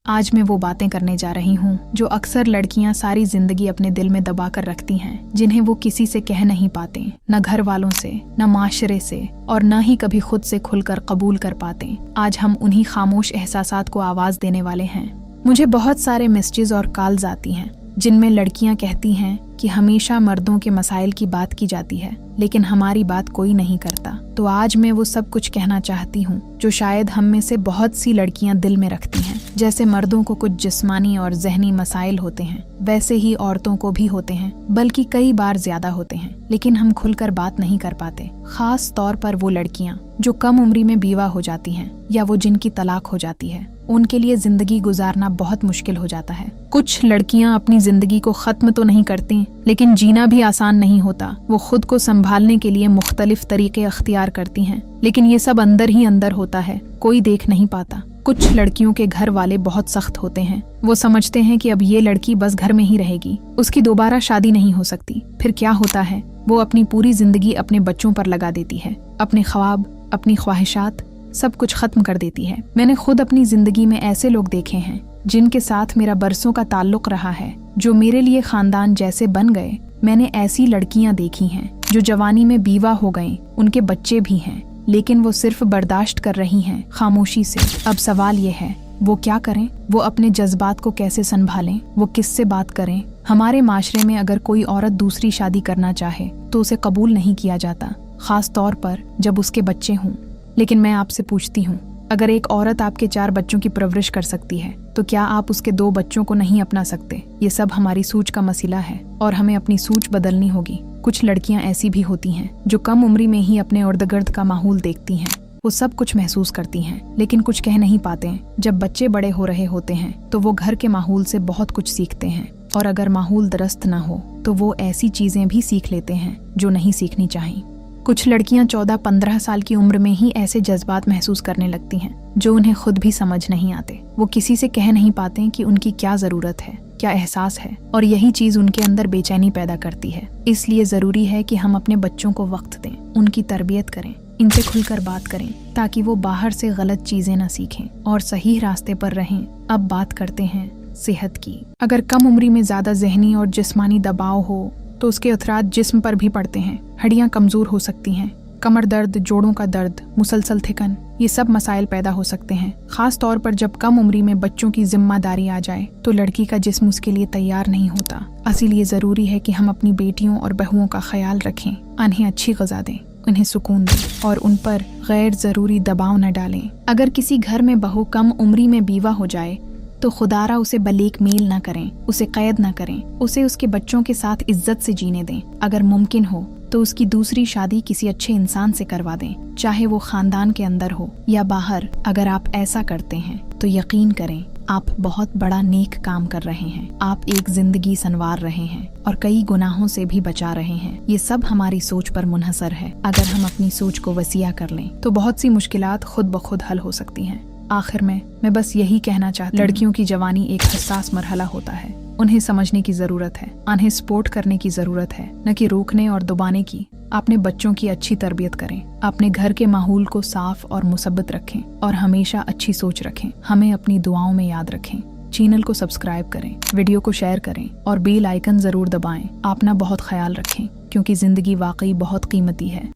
आज मैं वो बातें करने जा रही हूँ जो अक्सर लड़कियाँ सारी जिंदगी अपने दिल में दबा कर रखती हैं, जिन्हें वो किसी से कह नहीं पाते, न घर वालों से, न माशरे से, और न ही कभी खुद से खुलकर कबूल कर पाते। आज हम उन्हीं खामोश एहसासात को आवाज देने वाले हैं। मुझे बहुत सारे मैसेजेस और कॉल्स आती हैं जिनमें लड़कियां कहती हैं कि हमेशा मर्दों के मसाइल की बात की जाती है लेकिन हमारी बात कोई नहीं करता। तो आज मैं वो सब कुछ कहना चाहती हूँ जो शायद हम में से बहुत सी लड़कियां दिल में रखती हैं। जैसे मर्दों को कुछ जिस्मानी और ज़हनी मसाइल होते हैं, वैसे ही औरतों को भी होते हैं, बल्कि कई बार ज्यादा होते हैं, लेकिन हम खुलकर बात नहीं कर पाते। खास तौर पर वो लड़कियां जो कम उम्री में बीवा हो जाती हैं या वो जिनकी तलाक हो जाती है, उनके लिए जिंदगी गुजारना बहुत मुश्किल हो जाता है। कुछ लड़कियां अपनी जिंदगी को खत्म तो नहीं करती, लेकिन जीना भी आसान नहीं होता। वो खुद को संभालने के लिए मुख्तलिफ तरीके अख्तियार करती हैं, लेकिन ये सब अंदर ही अंदर होता है, कोई देख नहीं पाता। कुछ लड़कियों के घर वाले बहुत सख्त होते हैं। वो समझते हैं कि अब ये लड़की बस घर में ही रहेगी, उसकी दोबारा शादी नहीं हो सकती। फिर क्या होता है, वो अपनी पूरी जिंदगी अपने बच्चों पर लगा देती है, अपने ख्वाब, अपनी ख्वाहिशात, सब कुछ खत्म कर देती है। मैंने खुद अपनी जिंदगी में ऐसे लोग देखे हैं जिनके साथ मेरा बरसों का ताल्लुक रहा है, जो मेरे लिए खानदान जैसे बन गए। मैंने ऐसी लड़कियां देखी हैं जो जवानी में बीवा हो गईं, उनके बच्चे भी हैं, लेकिन वो सिर्फ बर्दाश्त कर रही हैं खामोशी से। अब सवाल ये है, वो क्या करें? वो अपने जज्बात को कैसे संभालें? वो किससे बात करें? हमारे माशरे में अगर कोई औरत दूसरी शादी करना चाहे तो उसे कबूल नहीं किया जाता, खास तौर पर जब उसके बच्चे हों। लेकिन मैं आपसे पूछती हूँ, अगर एक औरत आपके 4 बच्चों की परवरिश कर सकती है तो क्या आप उसके 2 बच्चों को नहीं अपना सकते? ये सब हमारी सोच का मसला है और हमें अपनी सोच बदलनी होगी। कुछ लड़कियां ऐसी भी होती हैं जो कम उम्री में ही अपने इर्द गिर्द का माहौल देखती हैं। वो सब कुछ महसूस करती हैं, लेकिन कुछ कह नहीं पाते। जब बच्चे बड़े हो रहे होते हैं तो वो घर के माहौल से बहुत कुछ सीखते हैं, और अगर माहौल दुरुस्त ना हो तो वो ऐसी चीजें भी सीख लेते हैं जो नहीं सीखनी चाहिए। कुछ लड़कियां 14-15 साल की उम्र में ही ऐसे जज्बात महसूस करने लगती हैं जो उन्हें खुद भी समझ नहीं आते। वो किसी से कह नहीं पाते कि उनकी क्या जरूरत है, क्या एहसास है, और यही चीज उनके अंदर बेचैनी पैदा करती है। इसलिए जरूरी है कि हम अपने बच्चों को वक्त दें, उनकी तरबियत करें, इनसे खुलकर बात करें, ताकि वो बाहर से गलत चीजें न सीखें और सही रास्ते पर रहें। अब बात करते हैं सेहत की। अगर कम उम्री में ज्यादा ज़हनी और जिस्मानी दबाव हो तो उसके असरात जिस्म पर भी पड़ते हैं। हड्डियां कमजोर हो सकती हैं, कमर दर्द, जोड़ों का दर्द, मुसलसल थिकन, ये सब मसाइल पैदा हो सकते हैं। खास तौर पर जब कम उम्री में बच्चों की जिम्मेदारी आ जाए तो लड़की का जिस्म उसके लिए तैयार नहीं होता। इसीलिए जरूरी है कि हम अपनी बेटियों और बहुओं का ख्याल रखें, उन्हें अच्छी ग़िज़ा दें, उन्हें सुकून दें और उन पर गैर जरूरी दबाव न डालें। अगर किसी घर में बहू कम उम्री में बीवा हो जाए तो खुदारा उसे बलीक मेल न करें, उसे कैद न करें, उसे उसके बच्चों के साथ इज्जत से जीने दें। अगर मुमकिन हो तो उसकी दूसरी शादी किसी अच्छे इंसान से करवा दें, चाहे वो खानदान के अंदर हो या बाहर। अगर आप ऐसा करते हैं तो यकीन करें आप बहुत बड़ा नेक काम कर रहे हैं। आप एक जिंदगी संवार रहे हैं और कई गुनाहों से भी बचा रहे हैं। ये सब हमारी सोच पर मुनहसर है। अगर हम अपनी सोच को वसीया कर लें तो बहुत सी मुश्किलात खुद ब खुद हल हो सकती हैं। आखिर में मैं बस यही कहना चाहती हूँ, लड़कियों की जवानी एक हसास मरहला होता है। उन्हें समझने की जरूरत है, उन्हें सपोर्ट करने की जरूरत है, न कि रोकने और दबाने की। अपने बच्चों की अच्छी तरबियत करें, अपने घर के माहौल को साफ और मुसब्बत रखें और हमेशा अच्छी सोच रखें। हमें अपनी दुआओं में याद रखें। चैनल को सब्सक्राइब करें, वीडियो को शेयर करें और बेल आइकन जरूर दबाएं। अपना बहुत ख्याल रखें, क्योंकि जिंदगी वाकई बहुत कीमती है।